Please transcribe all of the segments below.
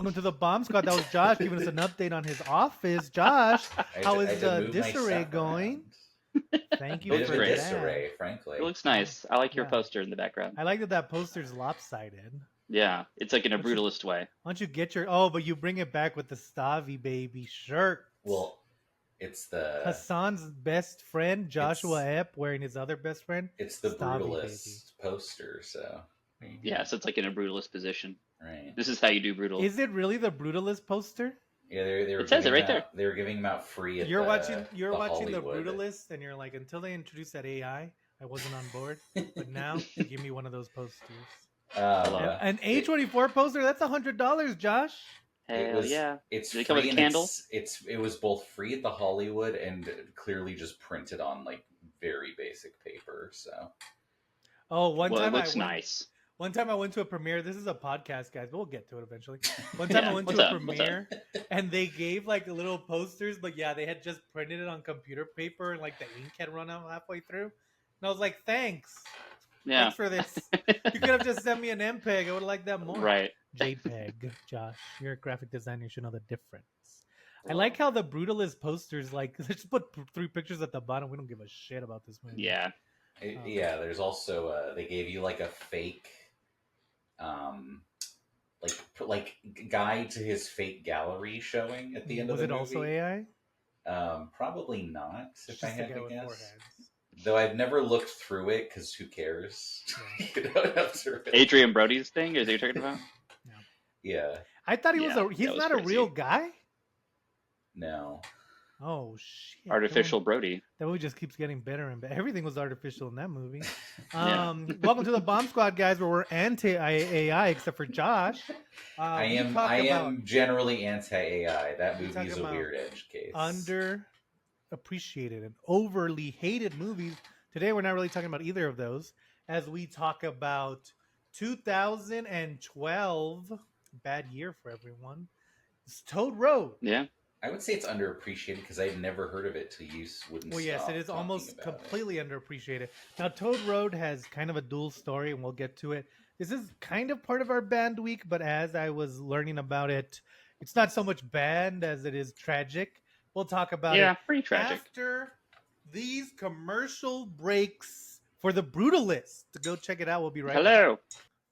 Welcome to the Bomb Squad. That was Josh giving us an update on his office. Josh, how is disarray going? Thank you Bit for of a that. disarray, frankly. It looks nice. I like your Yeah. poster in the background. I like that poster's lopsided. Yeah, it's like in a brutalist way. Why don't you get your... Oh, but you bring it back with the Stavi baby shirt. Well, it's the... Hassan's best friend, Joshua Epp, wearing his other best friend. It's the Stavi brutalist baby. poster, so... Yeah, so it's like in a brutalist position. Right. This is how you do brutal. Is it really the brutalist poster? Yeah, they were It says it right out, there. They were giving them out free at You're the watching Hollywood. the brutalist, and you're like, until they introduced that AI, I wasn't on board. But now, give me one of those posters. An A24 poster, that's $100, Josh. Hell yeah. It's Did it come with a candle? It was both free at the Hollywood and clearly just printed on like very basic paper. So. Oh, Well, it looks nice. One time I went to a premiere. This is a podcast, guys, but we'll get to it eventually. One time I went to a premiere, and they gave like little posters, but yeah, they had just printed it on computer paper, and like the ink had run out halfway through. And I was like, "Thanks, thanks for this. You could have just sent me an MPEG. I would have liked that more." Right. JPEG, Josh. You're a graphic designer. You should know the difference. I like how the brutalist posters, like, they just put 3 pictures at the bottom. We don't give a shit about this movie. Yeah. Yeah, there's also they gave you like a fake like guide to his fake gallery showing at the end of the movie. Was it also AI? Probably not, if I had to guess. Foreheads. Though I've never looked through it, because who cares? Yeah. You don't have to really... Adrian Brody's thing, is that what you're talking about? Yeah. I thought he was he's not crazy. a real guy? No. Oh, shit. Artificial Brody. That movie just keeps getting better and better. Everything was artificial in that movie. Yeah. Welcome to the Bomb Squad, guys, where we're anti-AI, except for Josh. I am generally anti-AI. That movie is a weird edge case. Underappreciated and overly hated movies. Today, we're not really talking about either of those, as we talk about 2012, bad year for everyone. It's Toad Road. Yeah. I would say it's underappreciated because I'd never heard of it till you wouldn't. Well, yes, it is almost completely underappreciated. Now, Toad Road has kind of a dual story, and we'll get to it. This is kind of part of our band week, but as I was learning about it, it's not so much band as it is tragic. We'll talk about it. Yeah, pretty tragic. After these commercial breaks for the Brutalist. To go check it out, we'll be right back. Hello.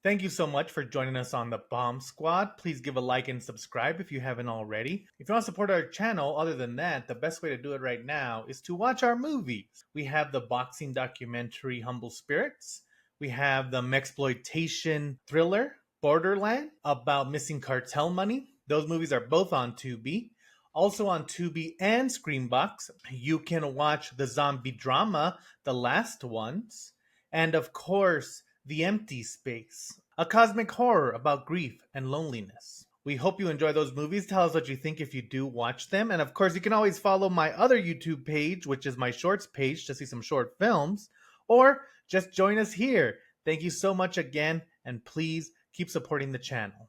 Thank you so much for joining us on the Bomb Squad. Please give a like and subscribe if you haven't already. If you want to support our channel, other than that, the best way to do it right now is to watch our movies. We have the boxing documentary Humble Spirits. We have the Mexploitation thriller Borderland about missing cartel money. Those movies are both on Tubi. Also on Tubi and Screambox, you can watch the zombie drama, The Last Ones. And of course, The Empty Space, a cosmic horror about grief and loneliness. We hope you enjoy those movies. Tell us what you think if you do watch them. And of course, you can always follow my other YouTube page, which is my shorts page, to see some short films. Or just join us here. Thank you so much again, and please keep supporting the channel.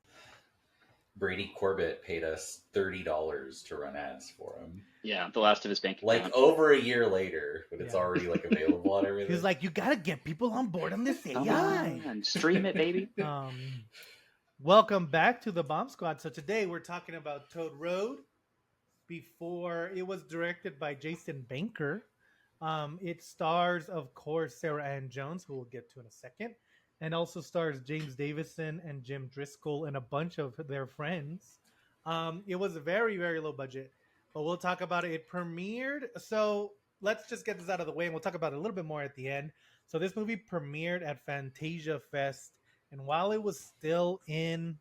Brady Corbett paid us $30 to run ads for him. Yeah, the last of his bank account. Like over a year later, but it's already like available on everything. He's like, you gotta get people on board on this AI. And stream it, baby. Welcome back to the Bomb Squad. So today we're talking about Toad Road. Before it was directed by Jason Banker. It stars, of course, Sara Anne Jones, who we'll get to in a second. And also stars James Davison and Jim Driscoll and a bunch of their friends. It was very, very low budget, but we'll talk about it. It premiered. So let's just get this out of the way, and we'll talk about it a little bit more at the end. So this movie premiered at Fantasia Fest, and while it was still in,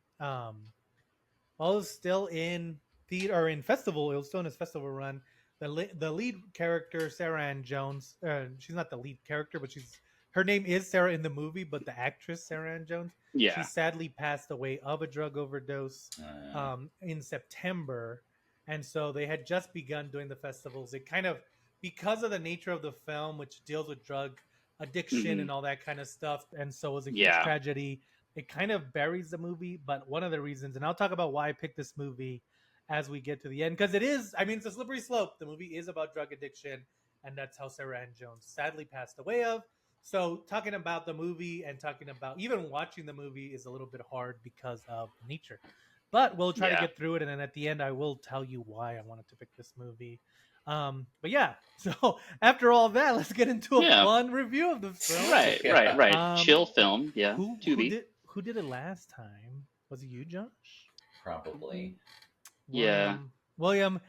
theater or in festival, it was still in its festival run. The lead character, Sara Anne Jones, she's not the lead character, but her name is Sarah in the movie, but the actress, Sara Anne Jones, she sadly passed away of a drug overdose in September. And so they had just begun doing the festivals. It kind of, because of the nature of the film, which deals with drug addiction and all that kind of stuff, and so it was a huge tragedy, it kind of buries the movie. But one of the reasons, and I'll talk about why I picked this movie as we get to the end, because it is, I mean, it's a slippery slope. The movie is about drug addiction, and that's how Sara Anne Jones sadly passed away of. So talking about the movie and talking about even watching the movie is a little bit hard because of nature. But we'll try to Yeah. get through it, and then at the end, I will tell you why I wanted to pick this movie. But yeah, so after all that, let's get into a Yeah. fun review of the film. Right. Yeah. Right. Right. Um, Chill film. Yeah. Who Tubi. did it last time? Was it you, Josh? Probably. Yeah. William.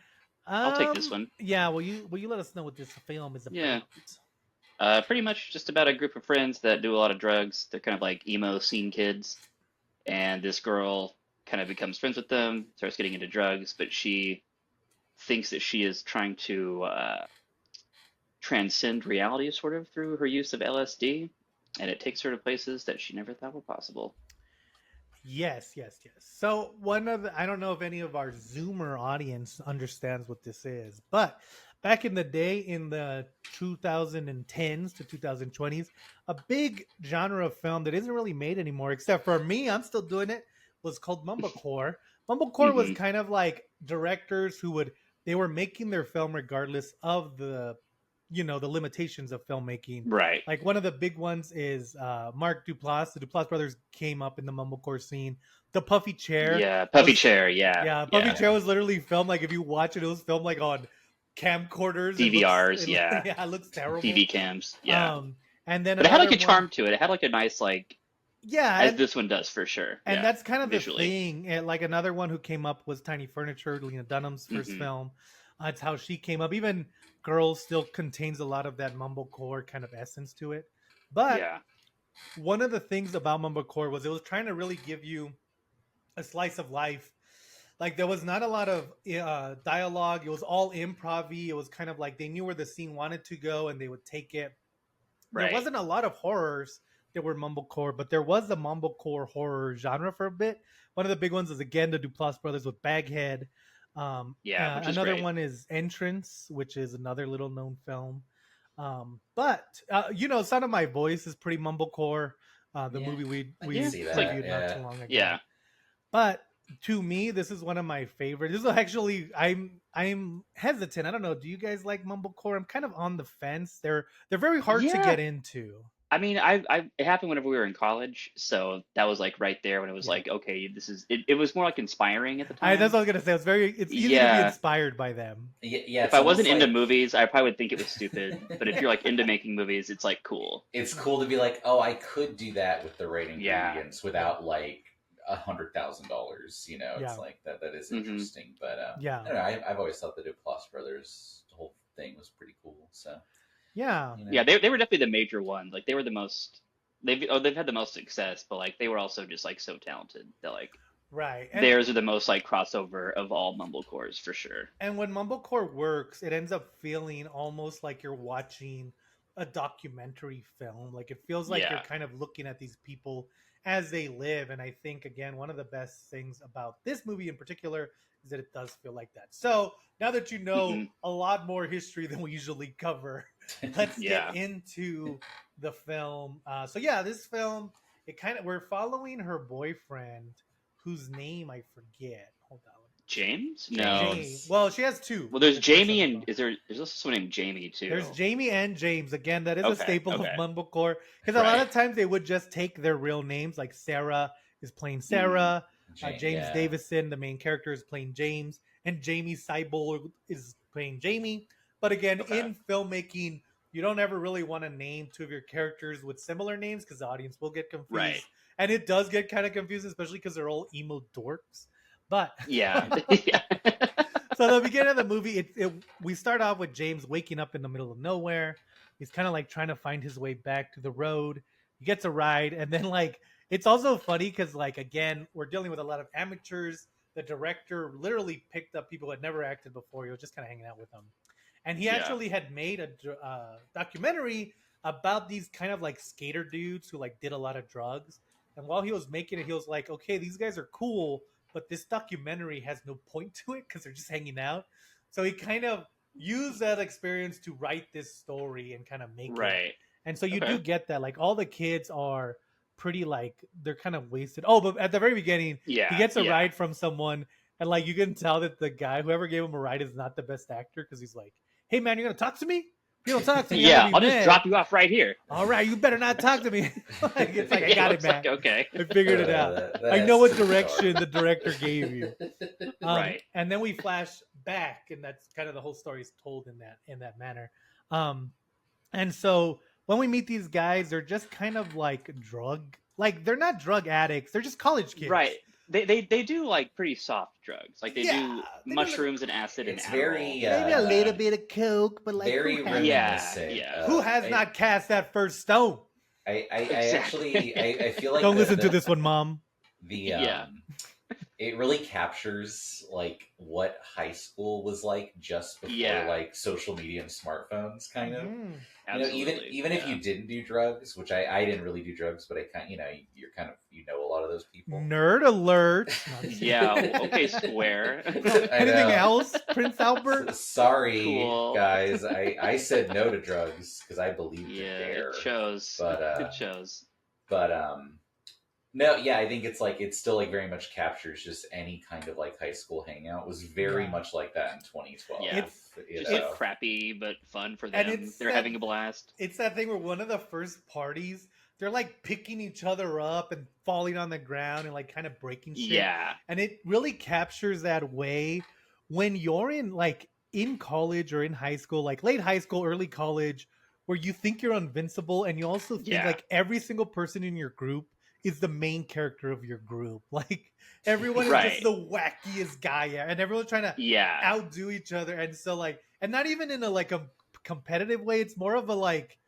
I'll take this one. Yeah, will you let us know what this film is about? Yeah. Pretty much just about a group of friends that do a lot of drugs. They're kind of like emo scene kids, and this girl kind of becomes friends with them, starts getting into drugs, but she thinks that she is trying to transcend reality sort of through her use of LSD, and it takes her to places that she never thought were possible. Yes. So I don't know if any of our Zoomer audience understands what this is, but back in the day, in the 2010s to 2020s, a big genre of film that isn't really made anymore, except for me, I'm still doing it, was called mumblecore. Mumblecore was Mhm. kind of like directors they were making their film regardless of the limitations of filmmaking. Right. Like one of the big ones is Mark Duplass. The Duplass brothers came up in the mumblecore scene. The Puffy Chair. Yeah. Puffy was Chair. Yeah. Yeah, Puffy Yeah. Chair was literally filmed, like, if you watch it, it was filmed like on camcorders. DVRs. Yeah. Yeah, it looks terrible. DV cams. Yeah. And then But it had like another a charm one, to it. It had like a nice like, yeah, as this one does for sure. and Yeah. that's kind of Visually. the thing. And like another one who came up was Tiny Furniture, Lena Dunham's first Mhm. film. That's how she came up. Even Girls still contains a lot of that mumblecore kind of essence to it. But Yeah. one of the things about mumblecore was it was trying to really give you a slice of life. Like there was not a lot of dialogue. It was all improv-y. It was kind of like they knew where the scene wanted to go and they would take it. Right. There wasn't a lot of horrors that were mumblecore, but there was a mumblecore horror genre for a bit. One of the big ones is again the Duplass brothers with Baghead. Yeah, which is Another great. one is Entrance, which is another little known film. But Sound of My Voice is pretty mumblecore. The Yeah, movie we I can see that, reviewed yeah. not too long ago. Yeah. But to me, this is one of my favorites. This is actually I'm hesitant. I don't know. Do you guys like mumblecore? I'm kind of on the fence. They're very hard to Yeah. get into. I mean, it happened whenever we were in college, so that was like right there when it was Yeah. like, okay, this is it. It was more like inspiring at the time. That's what I was gonna say. It's easy to be Yeah. inspired by them. Yeah. If I wasn't into like, movies, I probably would think it was stupid. But if you're like into making movies, it's like cool. it's cool to be like, oh, I could do that with the right Yeah. ingredients without like $100,000. You know, Yeah. it's like that is Mhm. interesting. But Yeah. I don't know. I've always thought the Duplass brothers whole thing was pretty cool. So Yeah. you know. Yeah, they were definitely the major one. Like they were the most. They've had the most success, but like they were also just like so talented that like Right. And, theirs are the most like crossover of all mumblecores for sure. and when mumblecore works, it ends up feeling almost like you're watching a documentary film. Like it feels like you're Yeah. kind of looking at these people as they live. And I think again, one of the best things about this movie in particular is that it does feel like that. So now that you know Mhm. a lot more history than we usually cover, let's Yeah. get into the film. So yeah, this film, we're following her boyfriend, whose name I forget. Hold on. James? James. No. Jamie. Well, she has two. Well, there's That's what I Jamie said and before. there's also someone named Jamie too. There's Jamie and James. Again, that is a Okay, staple okay. of mumblecore because a lot Right. of times they would just take their real names. Like Sarah is playing Sarah. James yeah. Davison, the main character, is playing James, and Jamie Cyborg is playing Jamie. But again, Okay. in filmmaking, you don't ever really want to name two of your characters with similar names because the audience will get confused. Right. And it does get kind of confusing, especially because they're all emo dorks. But Yeah. Yeah. so the beginning of the movie, we start off with James waking up in the middle of nowhere. He's kind of like trying to find his way back to the road. He gets a ride, and then like it's also funny because like again, we're dealing with a lot of amateurs. The director literally picked up people who had never acted before. He was just kind of hanging out with them, and he Yeah. actually had made a documentary about these kind of like skater dudes who like did a lot of drugs. And while he was making it, he was like, "Okay, these guys are cool, but this documentary has no point to it because they're just hanging out." So he kind of used that experience to write this story and kind of make it. Right. And so you Okay. do get that. Like all the kids are pretty like they're kind of wasted. Oh, but at the very beginning, Yeah. he gets a yeah. ride from someone, and like you can tell that the guy, whoever gave him a ride, is not the best actor because he's like, "Hey man, you're gonna talk to me? If you don't talk to me, I'm Yeah, gonna be I'll just mad. drop you off right here. All right, you better not talk to me. It's like I got it, It's man. like, okay. I figured it out. I That's know what too direction dark. the director gave you. Right. And then we flash back, and that's kind of the whole story is told in that manner. And so when we meet these guys, they're just kind of like they're not drug addicts. They're just college kids. Right. They do like pretty soft drugs. Like they Yeah, do they do, like, mushrooms and acid and It's Adderall. very maybe a little bit of coke, but like very who has, reminiscent. Yeah. who has not cast that first stone? I Exactly. actually I feel like Don't listen to this one, Mom. The Yeah. it really captures like what high school was like just before Yeah. like social media and smartphones, kind of. Mhm. Absolutely. Even if you didn't do drugs, which I didn't really do drugs, but I kind you're kind of a lot of those people. Nerd alert. No, I'm just kidding. Yeah. Okay, Square. I Anything know. else, Prince Albert? Sorry, Cool. guys. I said no to drugs because I believed in Yeah, dare. it shows. But It shows. but no, yeah, I think it's like it still like very much captures just any kind of like high school hangout. It was very Yeah. much like that in 2012. Yeah. Just know? like crappy but fun for And them. it's They're that- having a blast. It's that thing where one of the first parties, they're like picking each other up and falling on the ground and like kind of breaking shit. Yeah. And it really captures that way when you're in college or in high school, like late high school, early college, where you think you're invincible and you also think Yeah. like every single person in your group is the main character of your group. Like everyone is Right. just the wackiest guy, and everyone's trying to Yeah. outdo each other. And so like, and not even in a competitive way, it's more of a like,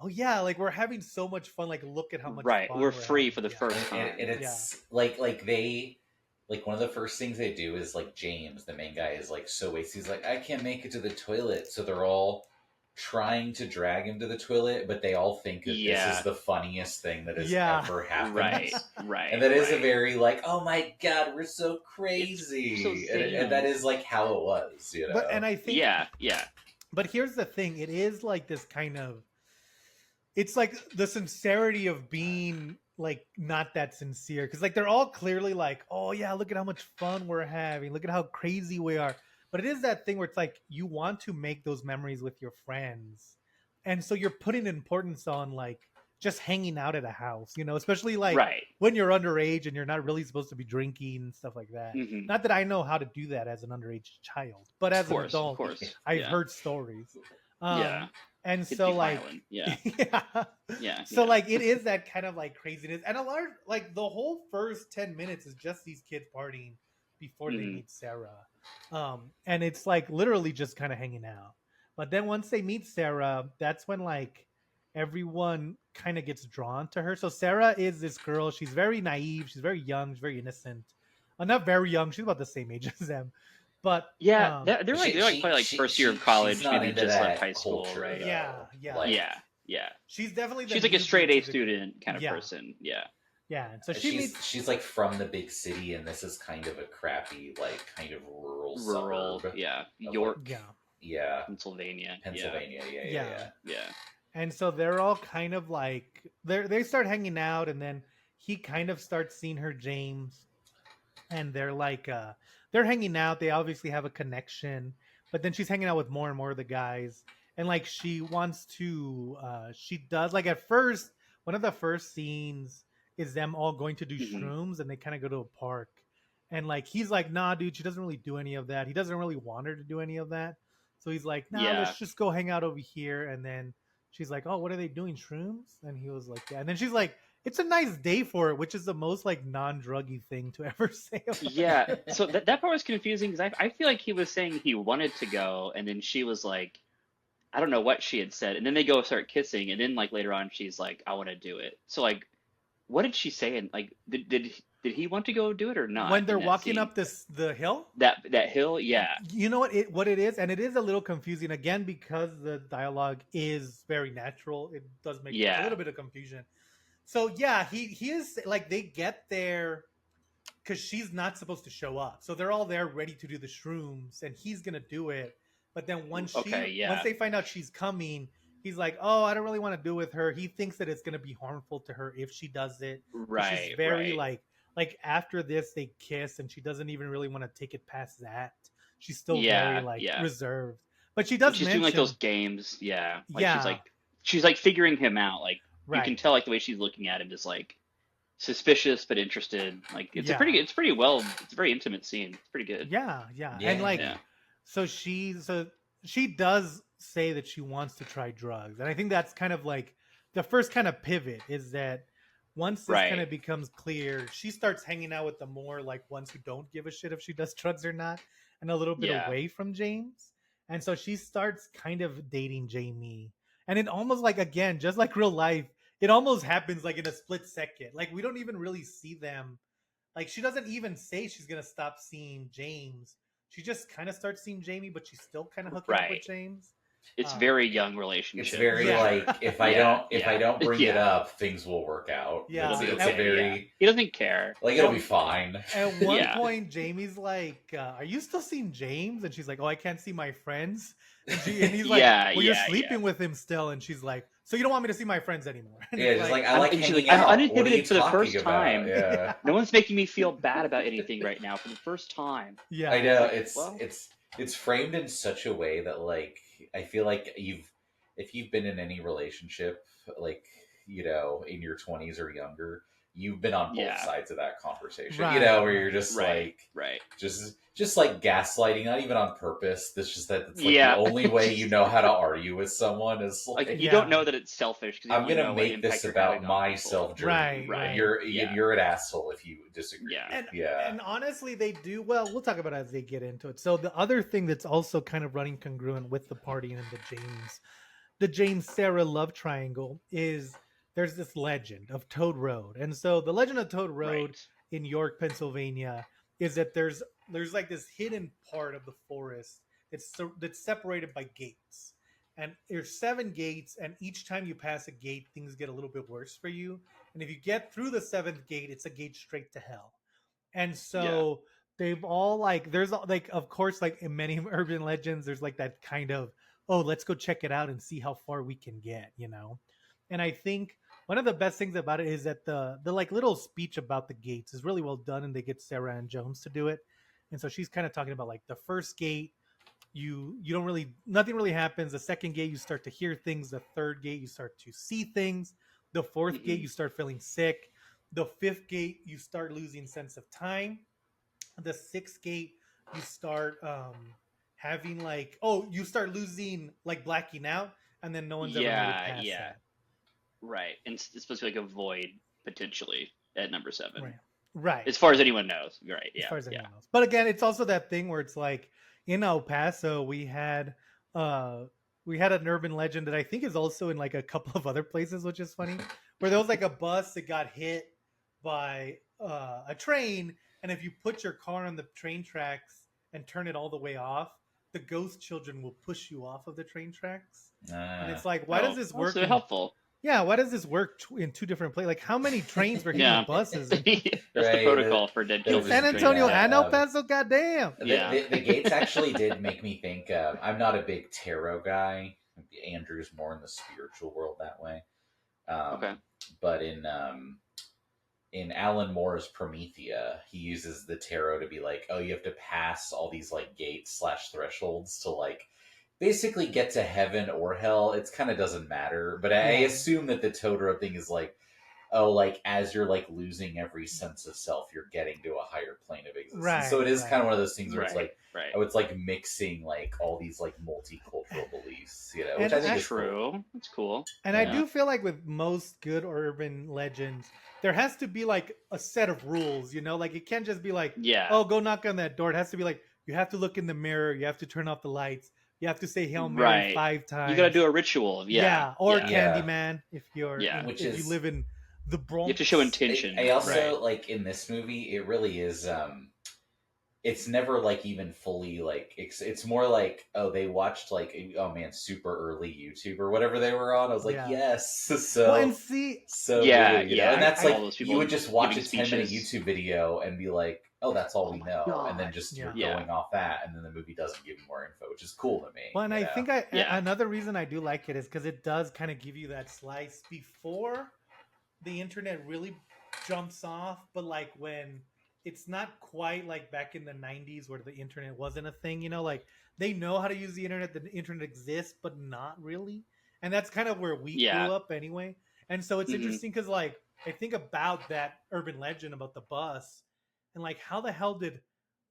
oh yeah, like we're having so much fun, like look at how much Right. fun We're free for the having. first time. And it's like they like one of the first things they do is like James, the main guy, is like so wasted. He's like, I can't make it to the toilet, so they're all trying to drag him to the toilet, but they all think that this Yeah. is the funniest thing that has Yeah. ever happened. Right. Right. And that is a right. very like, oh my god, we're so crazy, so and that is like how it was, you know. But and I think Yeah. Yeah. But here's the thing: it is like this kind of, it's like the sincerity of being like not that sincere, because like they're all clearly like, oh yeah, look at how much fun we're having, look at how crazy we are. But it is that thing where it's like you want to make those memories with your friends, and so you're putting importance on like just hanging out at a house, especially like Right. when you're underage and you're not really supposed to be drinking and stuff like that. Mhm. Not that I know how to do that as an underage child, but as Of course. an adult, Of course. I've yeah. heard stories. Yeah. And Kids so be like, violent. Yeah. yeah. Yeah. So yeah. like it is that kind of like craziness, and a large like the whole first 10 minutes is just these kids partying before they Mhm. meet Sarah. And it's like literally just kind of hanging out. But then once they meet Sarah, that's when like everyone kind of gets drawn to her. So Sarah is this girl, she's very naive, she's very young, she's very innocent. Not very young, she's about the same age as them. But Yeah, um, they're like probably like first year of college, she's not maybe into just left that high school, culture, right? though. Yeah. Like, Yeah. she's definitely the She's like a newbie straight A to the- student kind of Yeah. person. Yeah. Yeah, and so she meets she's like from the big city, and this is kind of a crappy, like kind of rural suburb. Yeah. of, York, yeah. Yeah, Pennsylvania. Pennsylvania. Yeah. Yeah. Yeah. And so they're all kind of like they start hanging out, and then he kind of starts seeing her, James, and they're like they're hanging out. They obviously have a connection, but then she's hanging out with more and more of the guys, and like she wants to she does like at first one of the first scenes is them all going to do Mhm. shrooms, and they kind of go to a park, and like he's like, nah dude, she doesn't really do any of that. He doesn't really want her to do any of that, so he's like, nah, Yeah. let's just go hang out over here. And then she's like, oh, what are they doing, shrooms? And he was like, yeah. And then she's like, it's a nice day for it, which is the most like non-druggy thing to ever say about Yeah. it. So that part was confusing because I feel like he was saying he wanted to go, and then she was like, I don't know what she had said, and then they go start kissing, and then like later on she's like, I want to do it. So like, what did she say? And like, did he want to go do it or not? When they're in that walking scene? up the hill, that hill, yeah. you know what it is, and it is a little confusing again because the dialogue is very natural. It does make a Yeah. little bit of confusion. So yeah, he is like, they get there because she's not supposed to show up, so they're all there ready to do the shrooms, and he's gonna do it. But then once they find out she's coming, he's like, oh, I don't really want to do it with her. He thinks that it's gonna be harmful to her if she does it. Right. She's very right. like after this they kiss, and she doesn't even really want to take it past that. She's still Yeah, very like yeah. reserved. But she And does she's doing like those mention, games, yeah. Like yeah, she's like figuring him out. Like you can right, tell like the way she's looking at him is like suspicious but interested. Like yeah, it's pretty well it's a very intimate scene. It's pretty good. yeah, yeah, and Yeah. like, Yeah. so she does say that she wants to try drugs, and I think that's kind of like the first kind of pivot is that once this kind Right. of becomes clear, she starts hanging out with the more like ones who don't give a shit if she does drugs or not, and a little bit Yeah. away from James, and so she starts kind of dating Jamie, and it almost like again, just like real life, it almost happens like in a split second. Like we don't even really see them. Like she doesn't even say she's gonna stop seeing James. She just kind of starts seeing Jamie, but she's still kind of hooking up with Right. James. It's Um, very young It's relationship. very yeah, like Yeah, if I yeah. don't bring it Yeah. up, things will work out. It'll yeah. be It's a okay. Yeah. very He doesn't care. like it'll be And fine. at one Yeah. point, Jamie's like, "Are you still seeing James?" And she's like, "Oh, I can't see my friends." And he's like, Yeah, "Well, you're yeah, yeah. sleeping with him still." And she's like, "So you don't want me to see my friends anymore?" And Yeah, he's just like, like I like And she's like, hanging I'm out. What are you uninhibited for the talking first about? time. Yeah. No one's making me feel bad about anything right now for the first time. I "Yeah, know Like, well, it's framed in such a way that like I feel like if you've been in any relationship like in your 20s or younger, you've been on both yeah. sides of that conversation. right, Where you're right, just Right. like Right. just like gaslighting, not even on purpose. It's just that it's like the Yeah. only way you know how to argue with someone is Like like you don't yeah, know that it's selfish because you I'm don't gonna know what make impact this you're about having on my people. self right, journey, and Right. right." Yeah. you're an asshole if you disagree. Yeah. and Yeah. and honestly they do well. We'll talk about it as they get into it. So the other thing that's also kind of running congruent with the party and the James Sarah love triangle is there's this legend of Toad Road. And so the legend of Toad Road Right. in York, Pennsylvania is that there's like this hidden part of the forest that's separated by gates. And there's 7 gates, and each time you pass a gate, things get a little bit worse for you. And if you get through the 7th gate, it's a gate straight to hell. And Yeah. so they've all like there's like of course like in many urban legends there's like that kind of, oh, let's go check it out and see how far we can get. And I think one of the best things about it is that the like little speech about the gates is really well done, and they get Sarah Anne Jones to do it. And so she's kind of talking about like the first gate, you don't really, nothing really happens. The second gate you start to hear things. The third gate you start to see things. The fourth gate Hmm. you start feeling sick. The fifth gate you start losing sense of time. The sixth gate you start having like, oh, you start losing like blacking out, and then no one's ever made it Yeah. past Yeah. that. Right. And it's supposed to be like a void potentially at number Right, 7, right, as far as right. anyone knows. Right. As Yeah. far as Yeah. anyone knows. But again, it's also that thing where it's like in El Paso uh we had an urban legend that I think is also in like a couple of other places, which is funny, where there was like a bus that got hit by a train, and if you put your car on the train tracks and turn it all the way off, the ghost children will push you off of the train tracks. And Uh, it's like, why does Oh, this work also in helpful. yeah, why does this work in 2 different places? Like how many trains were hitting Yeah. buses and That's the right. protocol for dead in They'll children San just in do trains. Antonio Yeah. that. and El Paso? Goddamn. Yeah. The gates actually did make me think. I'm not a big tarot guy. Andrew's more in the spiritual world that way. Okay. But in Alan Moore's Promethea, he uses the tarot to be like, oh, you have to pass all these like gates slash thresholds to like basically get to heaven or hell. It's kind of doesn't matter. But I Yeah. assume that the Totoro thing is like, oh, like as you're like losing every sense of self, you're getting to a higher plane of existence. Right, So it is right. kind of one of those things where it's Right. like, Right. oh, it's like mixing like all these like multicultural beliefs, which And I think I- is cool. True. That's cool. And I Yeah. do feel like with most good urban legends, there has to be like a set of rules, like it can't just be like, Yeah. oh, go knock on that door. It has to be like, you have to look in the mirror, you have to turn off the lights, you have to say Hail Mary Right. 5 times. You got to do a ritual. Yeah. Or Yeah. Yeah. Candyman if you're Yeah. Which if is- you live in the Bronx. You have to show intention. I also Right. like in this movie, it really is. It's never like even fully like it's more like, oh, they watched like, oh man, super early YouTube or whatever they were on. I was like, Yeah. yes, so Well, and see, so Yeah, good, yeah, and that's I- like all those you people would just watch a giving 10-minute speeches. YouTube video and be like, oh, that's all Oh we my know, and then God. just Yeah. you're Yeah. going off that, and then the movie doesn't give you more info, which is cool to me. well, and you I know? think Yeah. another reason I do like it is because it does kind of give you that slice before the internet really jumps off, but like when it's not quite like back in the 90s where the internet wasn't a thing, like they know how to use the internet, the internet exists, but not really. And that's kind of where we Yeah. grew up anyway. And so it's Mhm. interesting because like I think about that urban legend about the bus and like how the hell did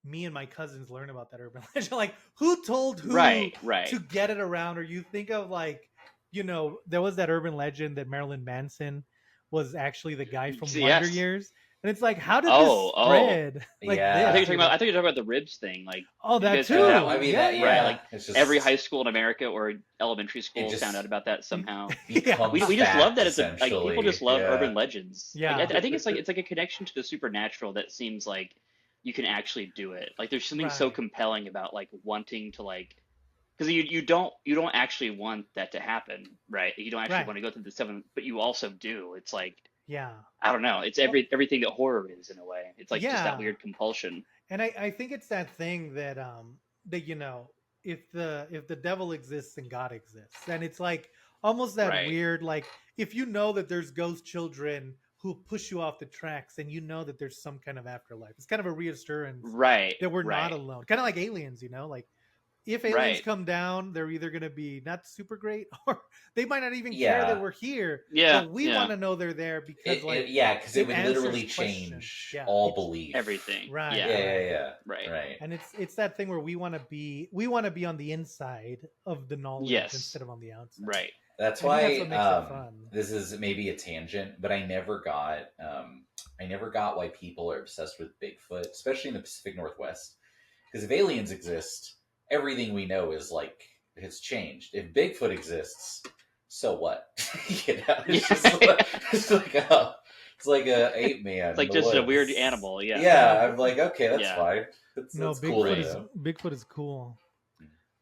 me and my cousins learn about that urban legend? Like who told who Right. to get it around? Or you think of like, there was that urban legend that Marilyn Manson was actually the guy from Wonder Yes. Years. And it's like, how did this Oh. spread like Yeah. I this? think you're talking about. I think you're talking about the ribs thing. Like, Oh, did you that guys too. hear that I one? mean, Yeah, that, yeah. Right. Like it's just every high school in America or elementary school just- found out about that somehow. Yeah. We just love that as a like essentially. people just love Yeah. urban legends. Yeah. Like, I think it's like a connection to the supernatural that seems like you can actually do it. Like there's something so Right. compelling about like wanting to like because you don't actually want that to happen, right? You don't actually Right. want to go through the seven, but you also do. It's like Yeah. I don't know. It's everything that horror is in a way. It's like just Yeah. that weird compulsion. And I think it's that thing that if the devil exists then God exists. And it's like almost that Right. weird, like if you know that there's ghost children who push you off the tracks and you know that there's some kind of afterlife. It's kind of a reassurance Right. that we're right. not alone. Kind of like aliens, like if aliens Right. come down, they're either going to be not super great or they might not even care Yeah. that we're here. Yeah. But we yeah. want to know they're there because because it would answers literally questions. change Yeah, all it's- belief. Everything. Right. Yeah. Right. Right. and it's that thing where we want to be on the inside of the knowledge Yes. instead of on the outside. Right. That's I think why that's what makes it fun. this is maybe a tangent, but I never got why people are obsessed with Bigfoot, especially in the Pacific Northwest. Because if aliens exist, everything we know is like it's changed. If Bigfoot exists, so what? It's like a ape man. It's like in the just a woods. weird animal. Yeah. Yeah, I'm like, okay, that's Yeah. fine. No, That's cool. Bigfoot is cool.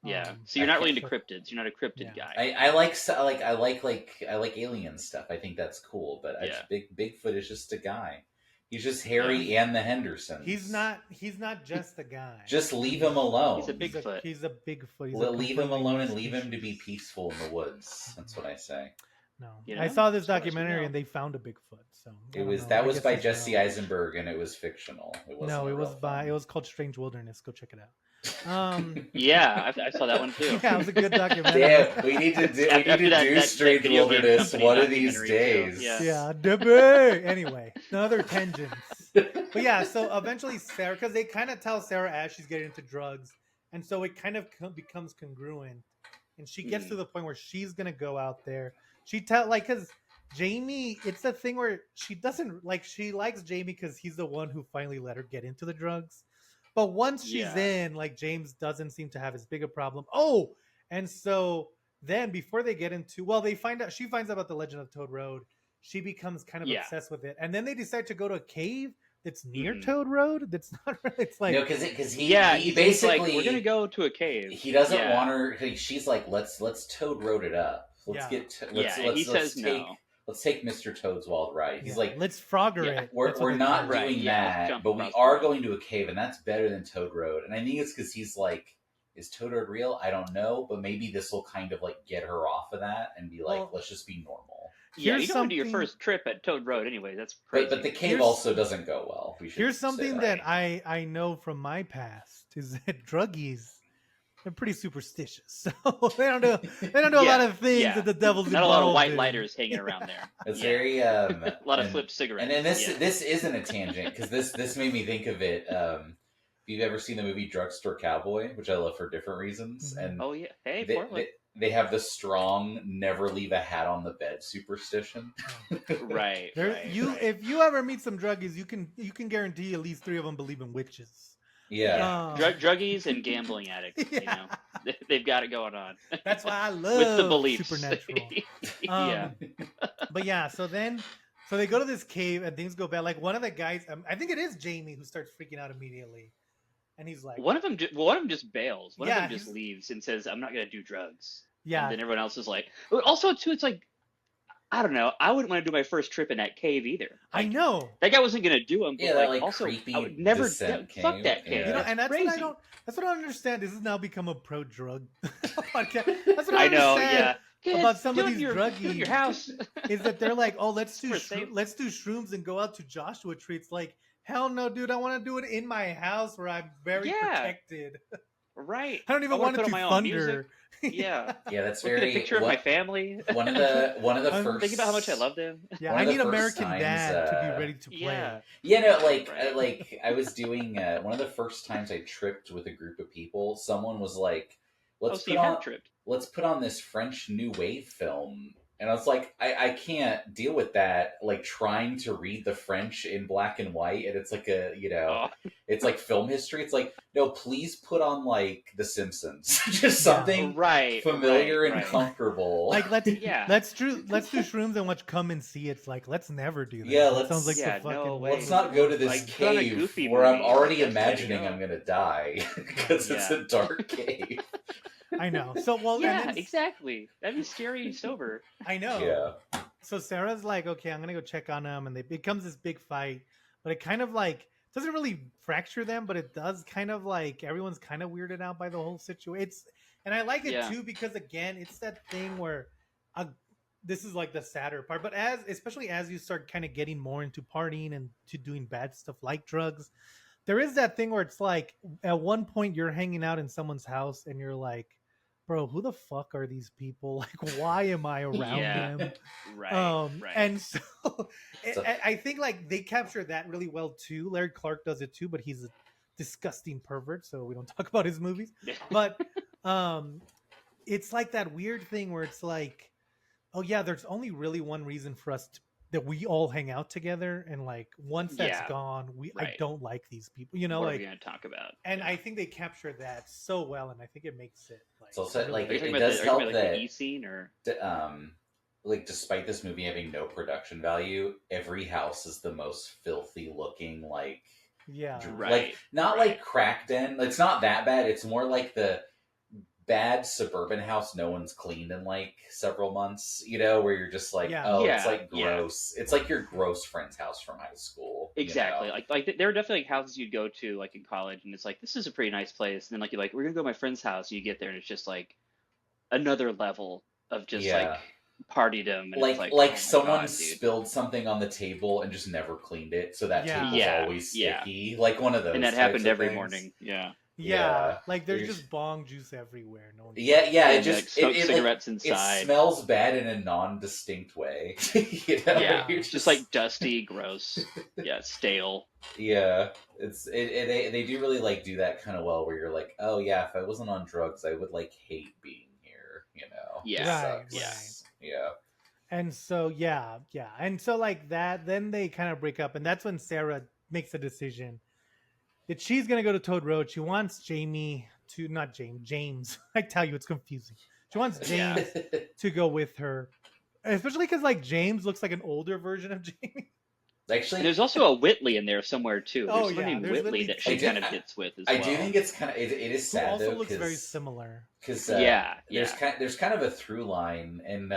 Yeah. Um, So you're not really can't- into cryptids. You're not a cryptid Yeah. guy. I like alien stuff. I think that's cool, but Yeah. Bigfoot is just a guy. He's just Harry and the Hendersons. He's not just a guy. Just leave him alone. He's a Bigfoot. He's a Bigfoot. He's Leave him completely alone and new leave him to be species. peaceful in the woods. That's what I say. No, You I know? saw this As far as we documentary know. and they found a Bigfoot. So I It don't was know. that I was guess by it's Jesse real. Eisenberg and it was fictional. It wasn't No, a it was real by. film. It was called Strange Wilderness. Go check it out. Yeah, I saw that one too. Yeah, it was a good documentary. Damn, we need to do After that Strange video game Wilderness company one of these documentary too. days. Yeah. Yeah, debate. Anyway, another tangents. But yeah, so eventually Sarah, because they kind of tell Sarah as she's getting into drugs, and so it kind of becomes congruent, and she gets to the point where she's gonna go out there. Because Jamie, it's the thing where she doesn't like. She likes Jamie because he's the one who finally let her get into the drugs. But once she's Yeah. in, like James doesn't seem to have as big a problem. Oh, and so then before they get into, she finds out about the Legend of Toad Road. She becomes kind of Yeah. obsessed with it, and then they decide to go to a cave that's near Mhm. Toad Road. That's not really. It's like because he He's basically like, we're gonna go to a cave. he doesn't Yeah. want her. She's like, let's Toad Road it up. Let's Yeah. And he says take, no. Let's take Mr. Toad's Wild Ride. He's like, let's Frogger Yeah. it. we're That's what they not call it. Right, doing yeah, let's that, jump but we across the are road. going to a cave, and that's better than Toad Road. And I think it's because he's like, is Toad Road real? I don't know, but maybe this will kind of like get her off of that and be like, Well, let's just be normal. Yeah, Here's you don't want to do your something- first trip at Toad Road anyway. That's crazy. But the cave Here's- also doesn't go well. We should Here's say something that. that I know from my past is that druggies, they're pretty superstitious. So they don't do a lot of things yeah. that the devil's Not a lot of involved white in. lighters hanging around there. It's Yeah. very A lot of and- flipped cigarettes. And then this yeah. this isn't a tangent because this made me think of it. If you've ever seen the movie Drugstore Cowboy, which I love for different reasons, Mhm. and Oh yeah. Hey, they, Portland. they have the strong never leave a hat on the bed superstition. Right. There, right, you right. if you ever meet some druggies, you can guarantee at least 3 of them believe in witches. Yeah. Druggies and gambling addicts. Yeah. You know, they've got it going on. That's why I love With the beliefs. supernatural. Yeah. But yeah, so they go to this cave and things go bad. Like one of the guys, I think it is Jamie who starts freaking out immediately, and he's like, One of them just bails. One of Yeah, them just he's- leaves and says, "I'm not gonna do drugs." yeah, And then everyone else is like, also too, it's like, I don't know. I wouldn't want to do my first trip in that cave either. I Like, know. that guy wasn't gonna do them. But Yeah, that, like, like, also, creepy I would never descent fuck cave. that cave. Yeah. And that's crazy. what I don't. That's what I don't understand. This has now become a pro drug podcast. That's what I, I know. understand Yeah. about some of do it these in your, do it in druggies. your house. is that they're like, oh, let's do Super safe. shrooms and go out to Joshua Tree. It's like, Hell no, dude. I want to do it in my house where I'm very Yeah, protected. right. I don't I even want want to it put on to my own music. thunder. Yeah. Yeah, that's Look at a very picture of my family. one of the I'm Think about how much I first love them. Yeah, one I of the need first American times Dad to be ready to Yeah. play. yeah, no, Right, right. like I was doing one of the first times I tripped with a group of people. Someone was like, Oh, "Let's so put you on have tripped. this French New Wave film," and I was like, I can't deal with that. Like trying to read the French in black and white, and it's like Oh, it's like film history. It's like, no, please put on like The Simpsons, just Yeah. something right, familiar and right. comfortable. Like Yeah. let's do shrooms and watch Come and See. It's like let's never do Yeah, that. That sounds like the Yeah, no fucking let's way. worst. not go to this Like, put on a cave goofy where I'm movie. Like, already that's the way to imagining go. I'm gonna die because it's Yeah. a dark cave. I know. So well, and Yeah, then exactly. That'd be scary sober. I know. Yeah. So Sarah's like, okay, I'm gonna go check on them, and it becomes this big fight. But it kind of like doesn't really fracture them, but it does kind of like everyone's kind of weirded out by the whole situation. And I like it Yeah. too because again, it's that thing where uh, this is like the sadder part. But especially as you start kind of getting more into partying and to doing bad stuff like drugs, there is that thing where it's like at one point you're hanging out in someone's house and you're like, bro, who the fuck are these people? Like, why am I around Yeah. them? Right, right. And so So I think like they capture that really well too. Larry Clark does it too, but he's a disgusting pervert, so we don't talk about his movies. But um it's like that weird thing where it's like, oh yeah, there's only really one reason for us that we all hang out together, and like once that's Yeah, gone, I right. don't like these people, you know, What are we like. going to talk about? And Yeah. I think they capture that so well, and I think it makes it like it's also really like Are you talking it about does are you talking help about like that the E scene or? um like despite this movie having no production value, every house is the most filthy looking yeah, like Right, not right. like crack den. It's not that bad. It's more like the bad suburban house no one's cleaned in like several months, where you're just like, yeah, oh, it's Yeah, like yeah. gross. It's like your gross friend's house from high school, Exactly. Like there are definitely like houses you'd go to like in college, and it's like this is a pretty nice place. And then like you're like we're gonna go to my friend's house. And you get there, and it's just like another level of just like Yeah. partydom, and it's like Like oh my someone god, dude. spilled something on the table and just never cleaned it, so that yeah, table's Yeah, always yeah. sticky. Like one of And those that types happened of every things. morning. Yeah. yeah. Yeah. Like Where there's you're just bong juice everywhere. No one's Yeah, cleaning yeah. it. It And like just smoke it like cigarettes it inside. smells bad in a non-distinct way. Yeah. You're Just like dusty, gross. Yeah, stale. yeah. They do really like do that kind of well, where you're like, oh yeah, if I wasn't on drugs, I would like hate being here. This Yeah. Right, Yeah. sucks. Yeah. And so yeah, and so like that, then they kind of break up, and that's when Sarah makes a decision that she's gonna go to Toad Road. She wants Jamie to not James. I tell you, it's confusing. She wants Yeah. James to go with her, especially because like James looks like an older version of Jamie. And Actually, there's also a Whitley in there somewhere too. Oh There's someone yeah, named there's Whitley literally that I she two kind of do. gets with as I well. do think it's kind of it is who sad also though looks very because similar. Yeah, there's yeah. there's kind of a through line and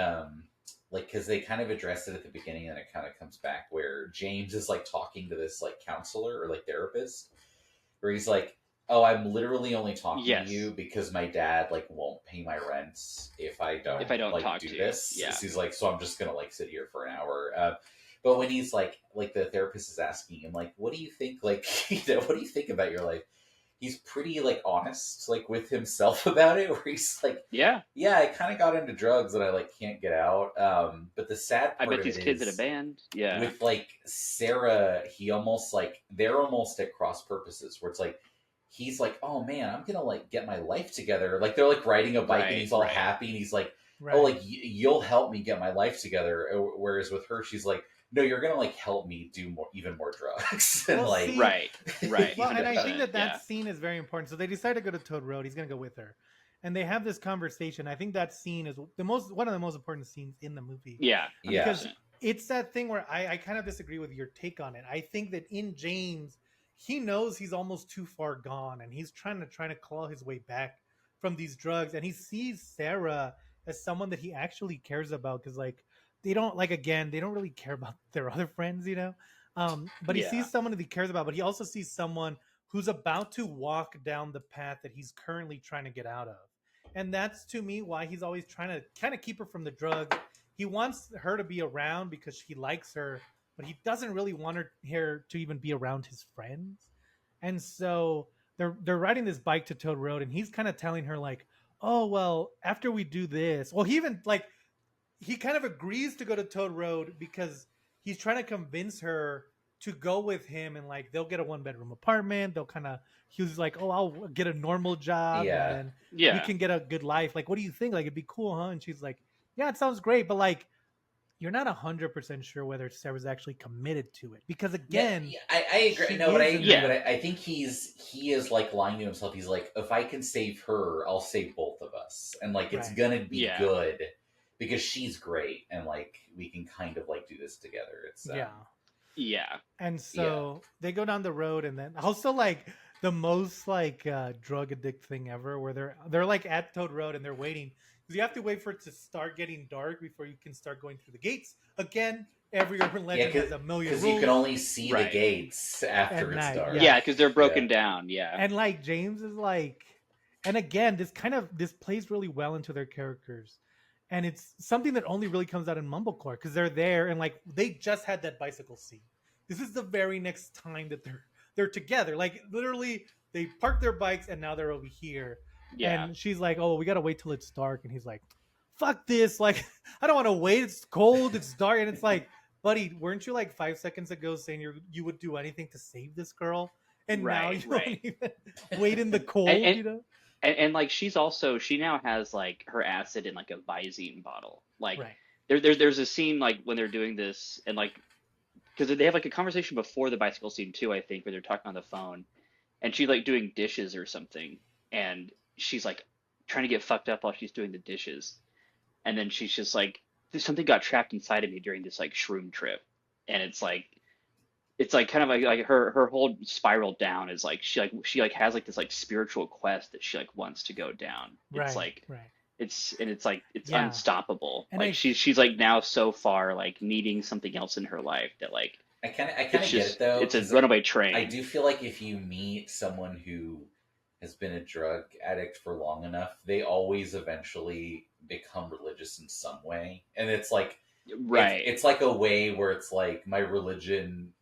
like because they kind of addressed it at the beginning and it kind of comes back where James is like talking to this like counselor or like therapist where he's like, oh, I'm literally only talking Yes. to you because my dad like won't pay my rent if I don't If I don't like talk do to you. this. Yeah. So he's like, so I'm just gonna like sit here for an hour. But when he's like the therapist is asking him like, what do you think like what do you think about your life? He's pretty like honest like with himself about it where he's like, Yeah. yeah, I kind of got into drugs and I like can't get out. But the sad I part bet of these it kids in a is band. Yeah. with like Sarah, he almost like they're almost at cross purposes where it's like he's like, oh man, I'm gonna like get my life together. Like they're like riding a bike and Right, he's all right. happy and he's like, Right. oh, like you'll help me get my life together. Whereas with her, she's like, no, you're gonna like help me do even more drugs and Well, like see, Right. Right. Well, and I think 100%. that Yeah. scene is very important. So they decide to go to Toad Road. He's gonna go with her, and they have this conversation. I think that scene is one of the most important scenes in the movie. Yeah. Yeah. Because it's that thing where I kind of disagree with your take on it. I think that in James, he knows he's almost too far gone, and he's trying to claw his way back from these drugs, and he sees Sarah as someone that he actually cares about because like they don't like again they don't really care about their other friends, you know. But he Yeah. sees someone that he cares about, but he also sees someone who's about to walk down the path that he's currently trying to get out of. And that's to me why he's always trying to kind of keep her from the drugs. He wants her to be around because he likes her, but he doesn't really want her to even be around his friends. And so they're riding this bike to Toad Road, and he's kind of telling her like, "Oh well, after we do this, well, he even like he kind of agrees to go to Toad Road because he's trying to convince her to go with him, and like they'll get a 1 bedroom apartment. They'll kind of he was like, "Oh, I'll get a normal job, and Yeah. then we Yeah. can get a good life. Like, what do you think? Like, it'd be cool, huh?" And she's like, "Yeah, it sounds great, but like." You're not 100% sure whether Sarah's actually committed to it because again, I agree. she No, but I is in agree. Yeah. But I think he is like lying to himself. He's like, if I can save her, I'll save both of us, and like it's Right. gonna be Yeah. good because she's great, and like we can kind of like do this together. It's yeah. Yeah. And so they go down the road, and then also like the most like drug addict thing ever, where they're like at Toad Road and they're waiting because you have to wait for it to start getting dark before you can start going through the gates. Again, every urban legend has a million because rules. you can only see the Right. gates after At it's night, dark. Yeah, because they're broken down. Yeah. And like James is like, and again, this plays really well into their characters, and it's something that only really comes out in Mumblecore because they're there and like they just had that bicycle scene. This is the very next time that they're together. Like literally, they park their bikes and now they're over here. Yeah. And she's like, "Oh, we gotta wait till it's dark," and he's like, "Fuck this! Like, I don't want to wait. It's cold. It's dark." And it's like, buddy, weren't you like 5 seconds ago saying you would do anything to save this girl? And now Right, you right. don't even wait in the cold, And- you know? And like she now has like her acid in like a Visine bottle. Like Right. there's a scene like when they're doing this and like because they have like a conversation before the bicycle scene too, I think, where they're talking on the phone and she's like doing dishes or something and she's like trying to get fucked up while she's doing the dishes. And then she's just like something got trapped inside of me during this like shroom trip. And it's like kind of like her whole spiral down is like she has like this like spiritual quest that she like wants to go down. It's like right. it's Yeah. unstoppable. And like she's like now so far like needing something else in her life that like I kind of it's get just it though. it's a 'cause runaway train. I do feel like if you meet someone who has been a drug addict for long enough, they always eventually become religious in some way, and it's like Right. it's like a way where it's like my religion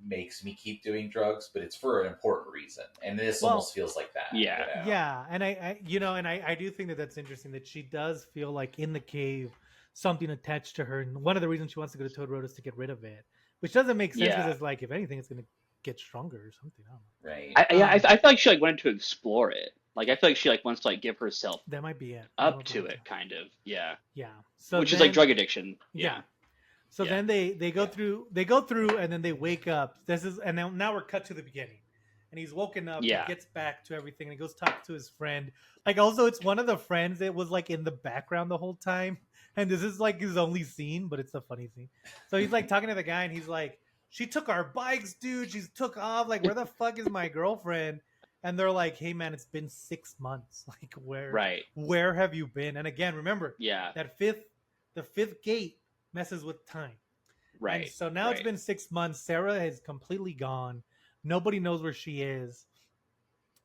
makes me keep doing drugs, but it's for an important reason, and this almost feels like that. Yeah. you know? Yeah, and I do think that that's interesting that she does feel like in the cave something attached to her, and one of the reasons she wants to go to Toad Road is to get rid of it, which doesn't make sense because Yeah. it's like if anything, it's going to get stronger or something. I don't know. Right. I feel like she like wanted to explore it. Like I feel like she like wants to like give herself That might be it. up to it, kind of. Yeah. Yeah. So Which is like then- drug addiction. Yeah. So Yeah. then they go through and then they wake up. And now we're cut to the beginning. And he's woken up, Yeah. he gets back to everything, and he goes talk to his friend. Like also it's one of the friends that was like in the background the whole time. And this is like his only scene, but it's a funny scene. So he's like talking to the guy and he's like, "She took our bikes, dude. She's took off. Like, where the fuck is my girlfriend?" And they're like, "Hey man, it's been 6 months. Like where have you been?" And again, remember, Yeah. the fifth gate messes with time. Right. And so now it's been 6 months. Sarah is completely gone. Nobody knows where she is.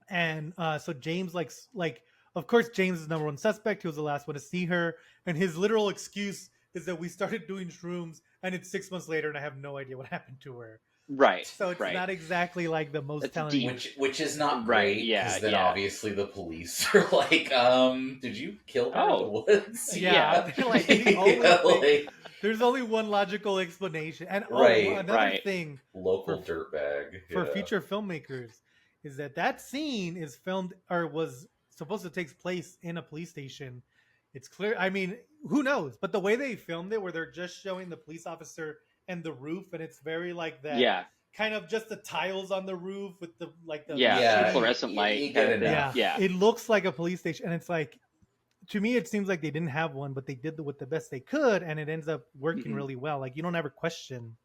And so James like of course James is number one suspect. He was the last one to see her, and his literal excuse is that we started doing shrooms and it's 6 months later and I have no idea what happened to her. Right. So it's not exactly like the most That's telling. deep. Which is not Right, great. yeah, Because then yeah. obviously the police are like, did you kill her in the woods? Yeah. They're like, the only Yeah, thing- like, there's only one logical explanation. And Right, another right. thing local dirtbag. for yeah. future filmmakers is that scene is filmed or was supposed to take place in a police station. It's clear. I mean, who knows? But the way they filmed it, where they're just showing the police officer and the roof, and it's very like that. Yeah. Kind of just the tiles on the roof with the Yeah. Fluorescent light. You kind get of thing. enough. Yeah. It looks like a police station, and it's like, to me, it seems like they didn't have one, but they did with the best they could, and it ends up working Mhm. really well. Like you don't ever question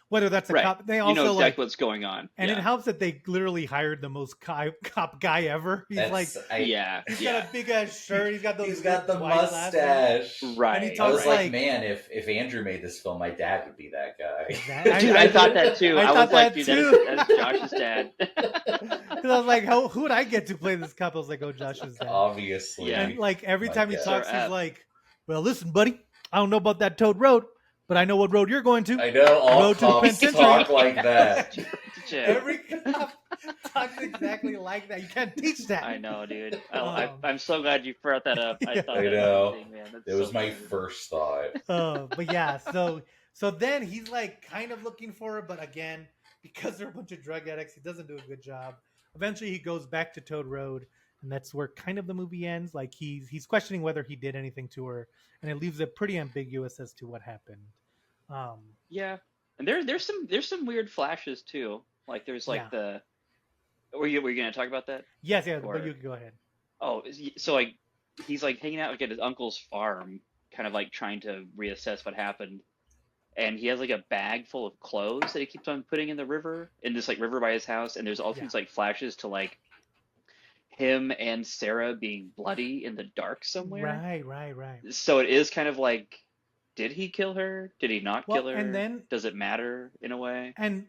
whether that's a Right. cop. They You also know like, exactly what's going on. and yeah. it helps that they literally hired the most cop guy ever. He's like, yeah. he's Yeah. got a big ass shirt. He's got those. He's got the big white glasses. mustache. Right. And he I talks was right. like, man, if Andrew made this film, my dad would be that guy. Dude, I thought that too. I I, thought was like, that dude, too. that's Josh's dad. Because I was like, who would I get to play this cop? I was like, oh, Josh's dad. Obviously. Yeah. And like every My time he dad. talks, Sara he's Anne. like, "Well, listen, buddy, I don't know about that Toad Road, but I know what road you're going to. I know all Road to the cops penitentiary. talk like that. Every cop talks exactly like that. You can't teach that. I know, dude. Um, I'm so glad you brought that up. I thought I that know. was amazing, man. That's It was so my funny. first thought. but yeah, so then he's like kind of looking for her, but again, because they're a bunch of drug addicts, he doesn't do a good job. Eventually, he goes back to Toad Road, and that's where kind of the movie ends. Like he's questioning whether he did anything to her, and it leaves it pretty ambiguous as to what happened. Um, Yeah, and there's some weird flashes too. Like there's yeah, like the were you gonna talk about that? yes, yeah, but you Or can go ahead. so like he's like hanging out like at his uncle's farm, kind of like trying to reassess what happened, and he has like a bag full of clothes that he keeps on putting in the river, in this like river by his house, and there's all Yeah, these like flashes to like him and Sarah being bloody in the dark somewhere. right. So it is kind of like, did he kill her? Did he not kill Well, and her? then Does it matter in a way? and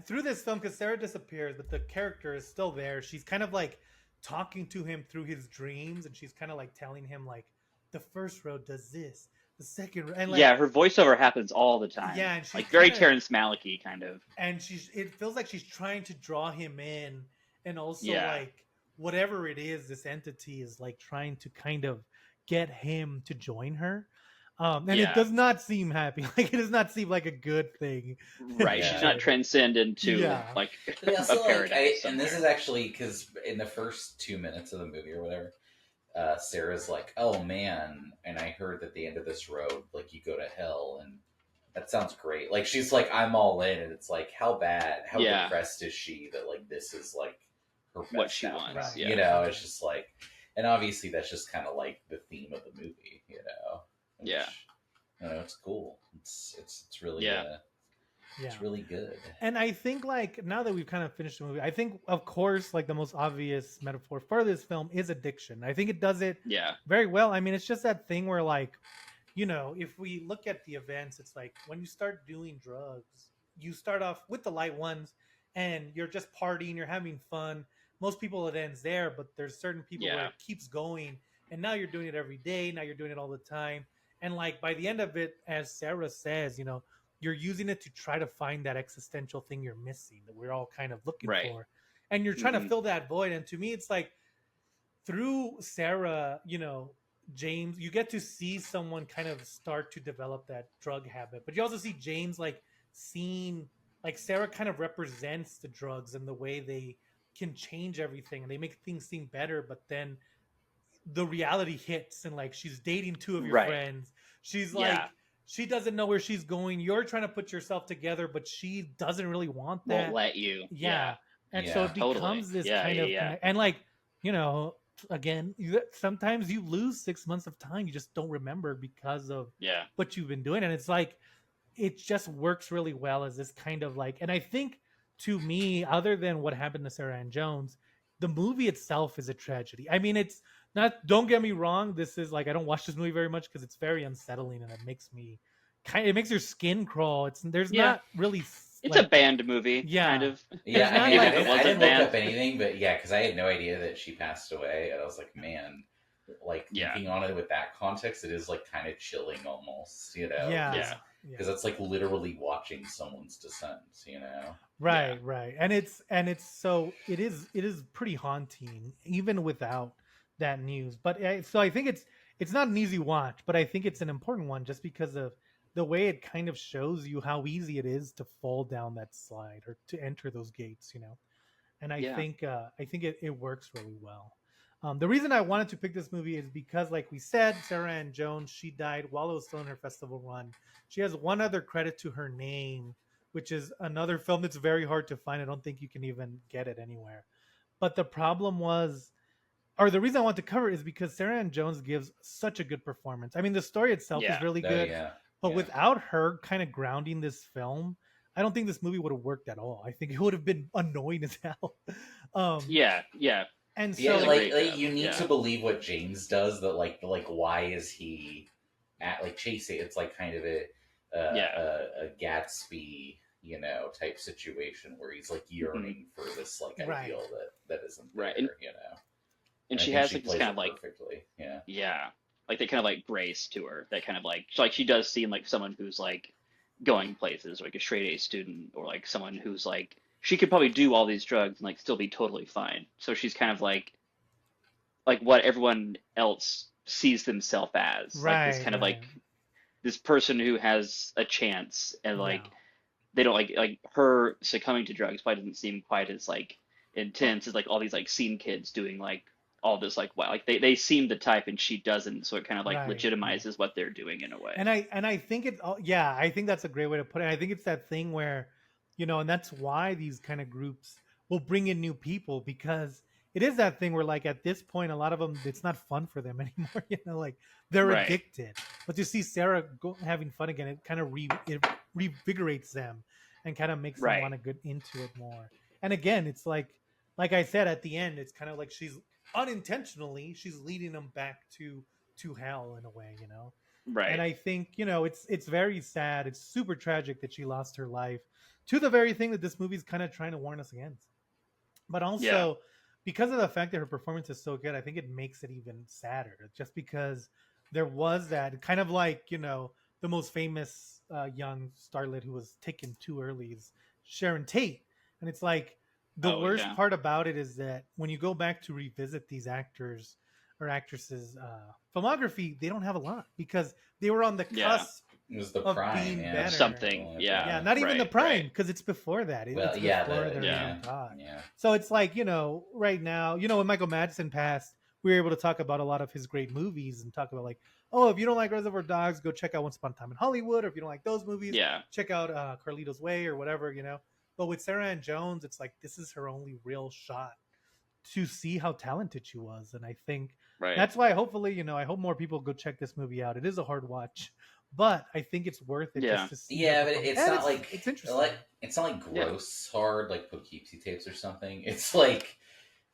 through this film, because Sarah disappears, but the character is still there. She's kind of like talking to him through his dreams, and she's kind of like telling him like the first road does this, the second, and like Yeah, her voiceover happens all the time. yeah, and she's Like very kind of Terrence Malick kind of. and she's it feels like she's trying to draw him in, and also Yeah. like whatever it is, this entity is like trying to kind of get him to join her. And it Yeah. does not seem happy. Like it does not seem like a good thing. Right. Yeah. She's not transcend into Yeah. like But yeah, a so like, paradise. and this is somewhere. actually because in the first 2 minutes of the movie or whatever, Sarah's like, "Oh man," and I heard that the end of this road, like you go to hell, and that sounds great. Like she's like, "I'm all in," and it's like, how bad, how Yeah. depressed is she that like this is like her best What she outcome? wants, Right. yeah. You know, it's just like, and obviously that's just kind of like the theme of the movie, you know. Which, Yeah. you know, it's cool. It's really Yeah. Yeah. it's really good. And I think like now that we've kind of finished the movie, I think of course like the most obvious metaphor for this film is addiction. I think it does it Yeah. very well. I mean, it's just that thing where like, you know, if we look at the events, it's like when you start doing drugs, you start off with the light ones and you're just partying, you're having fun. Most people it ends there, but there's certain people where Yeah. it keeps going, and now you're doing it every day, now you're doing it all the time. And like by the end of it, as Sarah says, you know, you're using it to try to find that existential thing you're missing that we're all kind of looking Right. for. And you're trying to Mhm. fill that void. And to me, it's like through Sarah, you know, James, you get to see someone kind of start to develop that drug habit. But you also see James like seeing like Sarah kind of represents the drugs and the way they can change everything and they make things seem better, but then the reality hits and like she's dating two of your Right. friends. She's Yeah. like she doesn't know where she's going. You're trying to put yourself together, but she doesn't really want that. Won't let you. Yeah. And Yeah. so it Totally. becomes this Yeah, kind yeah, of yeah. and like, you know, again, sometimes you lose 6 months of time you just don't remember because of Yeah. what you've been doing, and it's like it just works really well as this kind of like, and I think to me, other than what happened to Sarah Anne Jones, the movie itself is a tragedy. I mean, it's not, don't get me wrong, this is like I don't watch this movie very much because it's very unsettling and it makes me it makes your skin crawl. It's there's Yeah. not really It's like, a band movie, Yeah. kind of. Yeah, not I mean, like- I didn't, It was I a didn't look band. up anything, but yeah, because I had no idea that she passed away, and I was like, man, like Yeah. thinking on it with that context, it is like kind of chilling almost, you know? yeah, Yeah. Because it's like literally watching someone's descent, you know? Right. And it's so it is pretty haunting even without that news. But so I think it's not an easy watch, but I think it's an important one just because of the way it kind of shows you how easy it is to fall down that slide or to enter those gates, you know. And Yeah. I think it works really well. The reason I wanted to pick this movie is because, like we said, Sara Anne Jones, she died while it was still in her festival run. She has one other credit to her name, which is another film that's very hard to find. I don't think you can even get it anywhere. But the problem was, or the reason I want to cover it is because Sara Anne Jones gives such a good performance. I mean, the story itself is Yeah. really Oh, good, yeah. but yeah. without her kind of grounding this film, I don't think this movie would have worked at all. I think it would have been annoying as hell. Yeah. And so Yeah, Does a like, great job, you need yeah. to believe what James does. That like why is he at like chasing? It's like kind of a Gatsby, you know, type situation where he's like yearning for this like Right. ideal that isn't there, Right. And- you know. And I she think has like this plays kind it of like, perfectly, yeah. yeah, like that kind of like grace to her. That kind of like she does seem like someone who's like going places, like a straight A student or like someone who's like she could probably do all these drugs and like still be totally fine. So she's kind of like what everyone else sees themselves as, like this Right, kind of right. like this person who has a chance and Yeah. like they don't like her succumbing to drugs probably doesn't seem quite as like intense as like all these like scene kids doing like all this like wow like they seem the type and she doesn't, so it kind of like Right, right. legitimizes what they're doing in a way. And I think it yeah, I think that's a great way to put it. I think it's that thing where, and that's why these kind of groups will bring in new people, because it is that thing where, like, at this point a lot of them, it's not fun for them anymore, like they're Right, addicted. But to see Sarah having fun again, it kind of it revigorates them and kind of makes them right, want to get into it more. And again, it's like I said at the end, it's kind of like she's unintentionally she's leading them back to hell in a way. And right. I think, it's very sad. It's super tragic that she lost her life to the very thing that this movie's kind of trying to warn us against. But Yeah, also, because of the fact that her performance is so good, I think it makes it even sadder. Just because there was that kind of like, the most famous young starlet who was taken too early is Sharon Tate. And it's like, the oh worst yeah, part about it is that when you go back to revisit these actors or actresses' filmography, they don't have a lot because they were on the yeah, cusp It was the of prime, being yeah. of better. something, Well, yeah, Yeah, not even the right, prime, right, because it's before that. well, It's yeah, before they're yeah, even caught. yeah. So it's like, right now, when Michael Madsen passed, we were able to talk about a lot of his great movies and talk about, like, oh, if you don't like Reservoir Dogs, go check out Once Upon a Time in Hollywood. Or if you don't like those movies, yeah, check out Carlito's Way or whatever. But with Sarah Anne Jones, it's like this is her only real shot to see how talented she was. And I think right, that's why, hopefully, I hope more people go check this movie out. It is a hard watch, but I think it's worth it just yeah, to see her Yeah, but performance. it's And not it's interesting. it's not like yeah, gross hard like Poughkeepsie tapes or something. It's like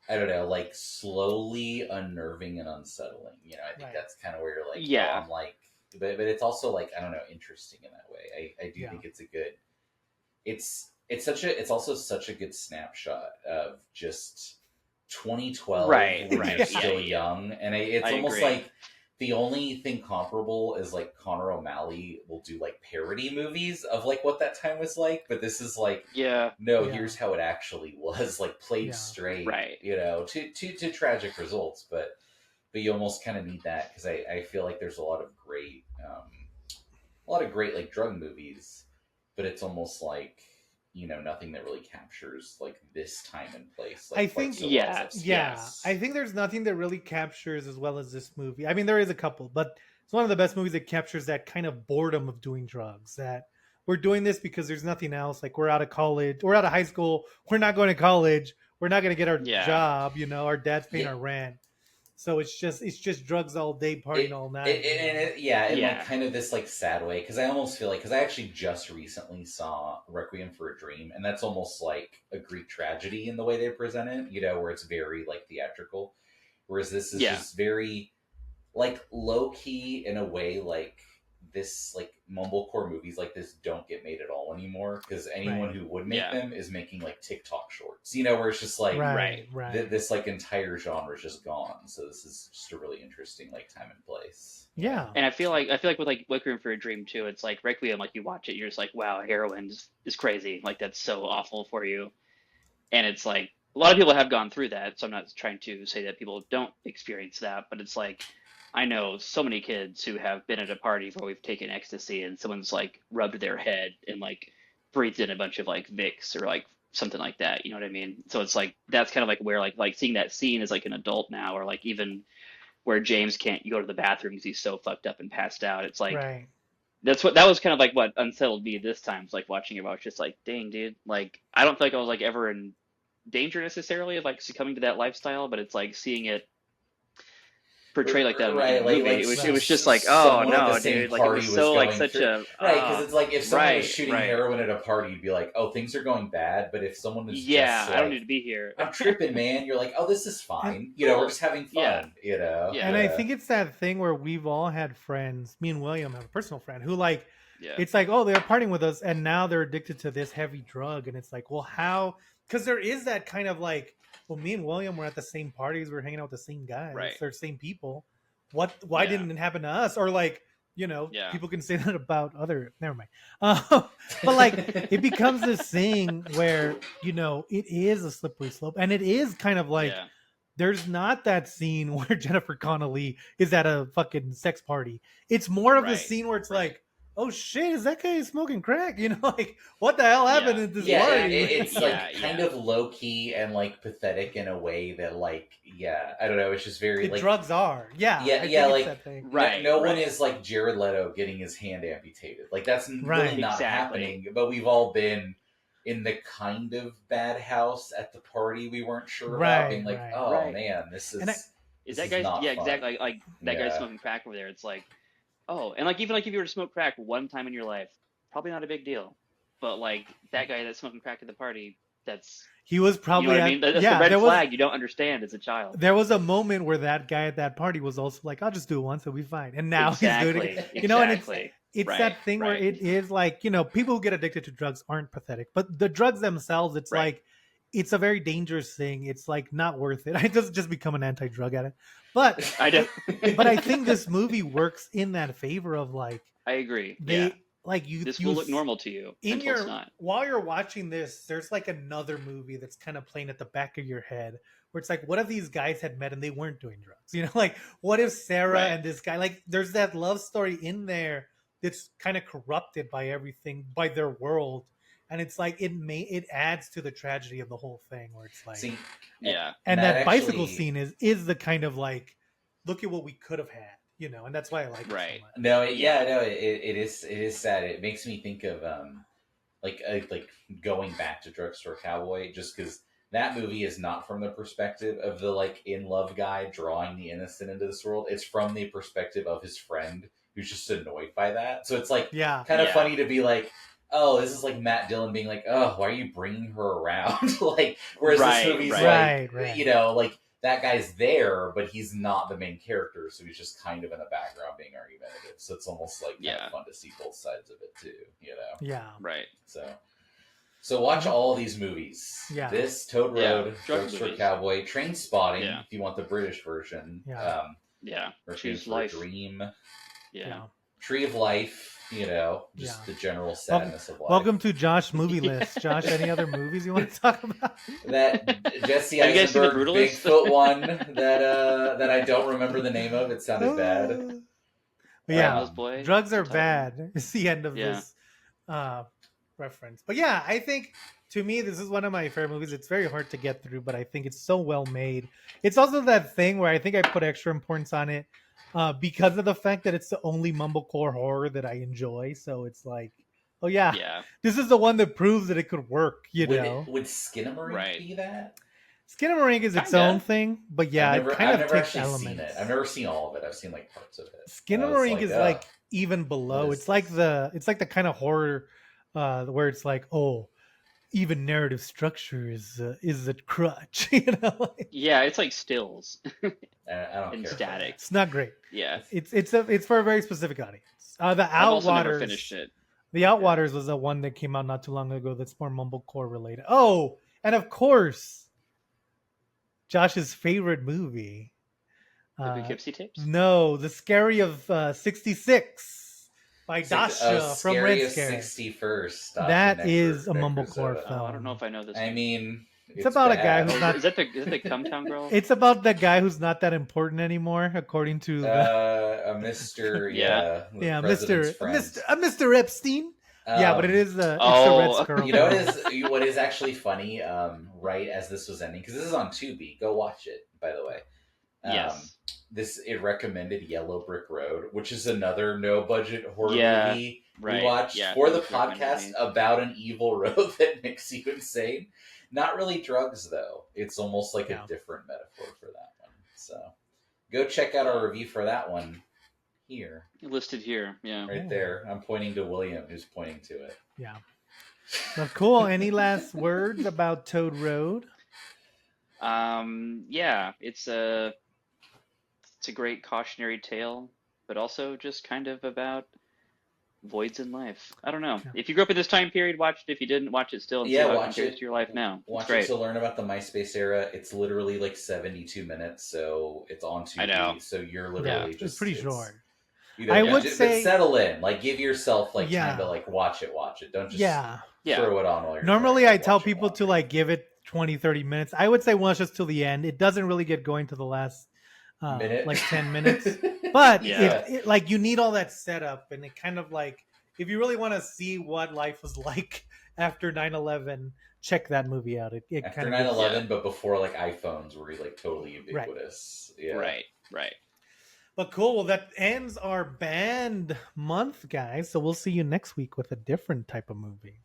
I don't know, like slowly unnerving and unsettling. I think Right. that's kind of where you're like, oh, yeah, I'm like, but it's also like I don't know, interesting in that way. I do Yeah. think it's a good. It's also such a good snapshot of just 2012 right, when you're right, Yeah. yeah, still yeah, young, and it's I almost agree. like the only thing comparable is like Connor O'Malley will do like parody movies of like what that time was like, but this is like Yeah, no, Yeah. here's how it actually was, like played Yeah. straight, right, to tragic results, but you almost kind of need that because I feel like there's a lot of great like drug movies, but it's almost like nothing that really captures like this time and place I like quite think, so well as yeah, I've seen. yeah, yes, I think there's nothing that really captures as well as this movie. I mean, there is a couple, but it's one of the best movies that captures that kind of boredom of doing drugs. That we're doing this because there's nothing else. Like, we're out of college, we're out of high school, we're not going to college, we're not going to get our yeah, job. Our dad's paying Yeah, our rent, so it's just drugs all day, partying all night. yeah, in like yeah, kind of this like sad way because I almost feel like because I actually just recently saw Requiem for a Dream, and that's almost like a Greek tragedy in the way they present it, where it's very like theatrical, whereas this is yeah, just very like low key in a way like this like mumblecore movies like this don't get made at all anymore because anyone Right, who would make yeah, them is making like TikTok shorts, where it's just like right. right, right. this like entire genre is just gone. So this is just a really interesting like time and place. Yeah. Yeah, And I feel like with like Requiem for a Dream too, it's like Requiem, like you watch it, you're just like, wow, heroin is crazy, like that's so awful for you. And it's like a lot of people have gone through that, so I'm not trying to say that people don't experience that, but it's like I know so many kids who have been at a party where we've taken ecstasy and someone's like rubbed their head and like breathed in a bunch of like Vicks or like something like that. You know what I mean? So it's like that's kind of like where like seeing that scene as like an adult now, or like even where James can't go to the bathroom because he's so fucked up and passed out. It's like right. that was kind of like what unsettled me this time. It's like watching it. I was just like, dang, dude. Like I don't think I was like ever in danger necessarily of like succumbing to that lifestyle, but it's like seeing it portrayed like that in a Right, movie. like It was just like, oh someone at the no, same dude. Like it was party was so like going such through. a Right, because it's like if someone was right, shooting right. heroin at a party, you'd be like, oh, things are going bad. But if someone was Yeah, just I don't need like, to be here. I'm tripping, man, you're like, oh, this is And fine. We're Well, just having yeah, fun. And yeah, I Yeah. think it's that thing where we've all had friends. Me and William have a personal friend who, like, yeah, it's like, oh, they're partying with us, and now they're addicted to this heavy drug, and it's like, well, how? Because there is that kind of like, well, me and William were at the same parties, we're hanging out with the same guys, right. or same people. What? Why Yeah, didn't it happen to us? Or like, You know, Yeah. people can say that about other. Never mind. But like, it becomes this thing where it is a slippery slope, and it is kind of like Yeah. there's not that scene where Jennifer Connelly is at a fucking sex party. It's more of a Right. scene where it's Right. like, oh shit, is that guy smoking crack? Like what the hell happened Yeah. at this Yeah, party? it's Yeah. like kind Yeah. of low key and like pathetic in a way that like I don't know. It's just very The like drugs are. Yeah, I yeah, think it's like that thing. Right. no one Right. is like Jared Leto getting his hand amputated. Like that's really Right. not Exactly. happening. But we've all been in the kind of bad house at the party we weren't sure about, being Right, like, right. oh Right. man, this And I, Is this that is guy's? not Yeah. fun. Exactly. Like that guy's Yeah. smoking crack over there. It's like, oh, and like even like if you were to smoke crack one time in your life, probably not a big deal. But like that guy that's smoking crack at the party, that's he was you know probably what I at mean. That's the yeah, red flag you don't understand as a child. there was a moment where that guy at that party was also like, I'll just do it once, it'll be fine. And now he's doing it Exactly. again. And Exactly. it's Right. that thing where Right. it is like, people who get addicted to drugs aren't pathetic, but the drugs themselves, it's Right. like it's a very dangerous thing. It's like not worth it. I just become an anti-drug addict. But I know. but I think this movie works in that favor of like I agree. they Yeah. like This you will look normal to you in until it's your not. while you're watching this, there's like another movie that's kind of playing at the back of your head where it's like, what if these guys had met and they weren't doing drugs? Like what if Sarah Right. and this guy, like there's that love story in there that's kind of corrupted by everything, by their world. And it's like it adds to the tragedy of the whole thing where it's like See, Yeah. and Matt that bicycle actually- scene is the kind of like, look at what we could have had, and that's why I like it so Right. much. No, it is sad. It makes me think of like going back to Drugstore Cowboy, just because that movie is not from the perspective of the like in love guy drawing the innocent into this world. It's from the perspective of his friend who's just annoyed by that. So it's like Yeah. kind of Yeah. funny to be like, oh, this is like Matt Dillon being like, oh, why are you bringing her around? Like, whereas Right, this movie's right. like, Right. like that guy's there, but he's not the main character, so he's just kind of in the background being argumentative. So it's almost like kind Yeah. of fun to see both sides of it too, Yeah. Right. So watch all these movies. Yeah. This Toad Yeah, Road, drug Drugstore movies. Cowboy, Train Spotting, Yeah. if you want the British version. Yeah. Yeah. Requiem Choose for life. a Dream, Yeah. Tree of Life. Just Yeah. the general sadness of life. Welcome to Josh movie Yeah. list. Josh, any other movies you want to talk about? That Jesse Have you guys seen The Eisenberg Brutalist? Bigfoot one that I don't remember the name of. It sounded bad. But yeah, Grandma's Boy. drugs are Title. bad. It's the end of Yeah. this reference. But yeah, I think to me this is one of my favorite movies. It's very hard to get through, but I think it's so well made. It's also that thing where I think I put extra importance on it because of the fact that it's the only mumblecore horror that I enjoy. So it's like, oh yeah, Yeah. this is the one that proves that it could work. know, Would Skinamarink Right. be that? Skinamarink is its Kinda. own thing, but yeah, I've never, it kind I've of never takes actually elements. seen it. I've never seen all of it. I've seen like parts of it. Skinamarink is ugh. like even below. What is It's like this? the kind of horror where it's like, oh, even narrative structure is a crutch. Yeah. It's like stills I don't and care. for static. It's not great. Yeah. It's for a very specific audience. The I've also never Outwaters finished it. The Outwaters was the one that came out not too long ago that's more mumblecore related. Oh, and of course, Josh's favorite movie. The Poughkeepsie tapes. No, The Scary of 66 by Dasha from Red Scary Scare. 61st. That is a mumblecore film. Oh, I don't know if I know this. I mean, It's about a guy bad. who's Oh, not- is that the Cumtown girl? It's about the guy who's not that important anymore, according to the a Mr. Yeah. the yeah, president's friend. Mr. Epstein. Yeah, but it is the it's Oh. the Red Squirrel. You know what is actually funny? Right as this was ending, because this is on Tubi. Go watch it, by the way. Yes. It recommended Yellow Brick Road, which is another no budget horror Yeah, movie right. we watched Yeah, for the it was recommended podcast to me. about an evil road that makes you insane. Not really drugs though. It's almost like Yeah. a different metaphor for that one. So go check out our review for that one here, Listed here. Yeah. right there. I'm pointing to William, who's pointing to it. Yeah. Well, cool. Any last words about Toad Road? Yeah, it's a great cautionary tale, but also just kind of about voids in life. I don't know. Yeah. If you grew up in this time period, watch it. If you didn't, watch it still and Yeah, see how it watch compares it. to your life now. It's Watch great. it to learn about the MySpace era. It's literally like 72 minutes, so it's on Tubi. I know. So you're Yeah, literally it's just pretty short. I but, would but say, settle in. Like, give yourself like time to yeah, like watch it. Don't just yeah. Yeah. throw it on while you're Normally, trying I to tell watch people to laundry. like give it 20, 30 minutes. I would say watch just till the end. It doesn't really get going to the last Minute, like 10 minutes. But Yeah. it like you need all that setup, and it kind of like if you really want to see what life was like after 9/11, check that movie out. It After kind of nine gives eleven, but before like iPhones were like totally right. ubiquitous. Yeah. Right. Right. But cool. Well, that ends our band month, guys. So we'll see you next week with a different type of movie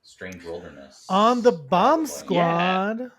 Strange Wilderness. on the Bomb Probably. Yeah. Squad.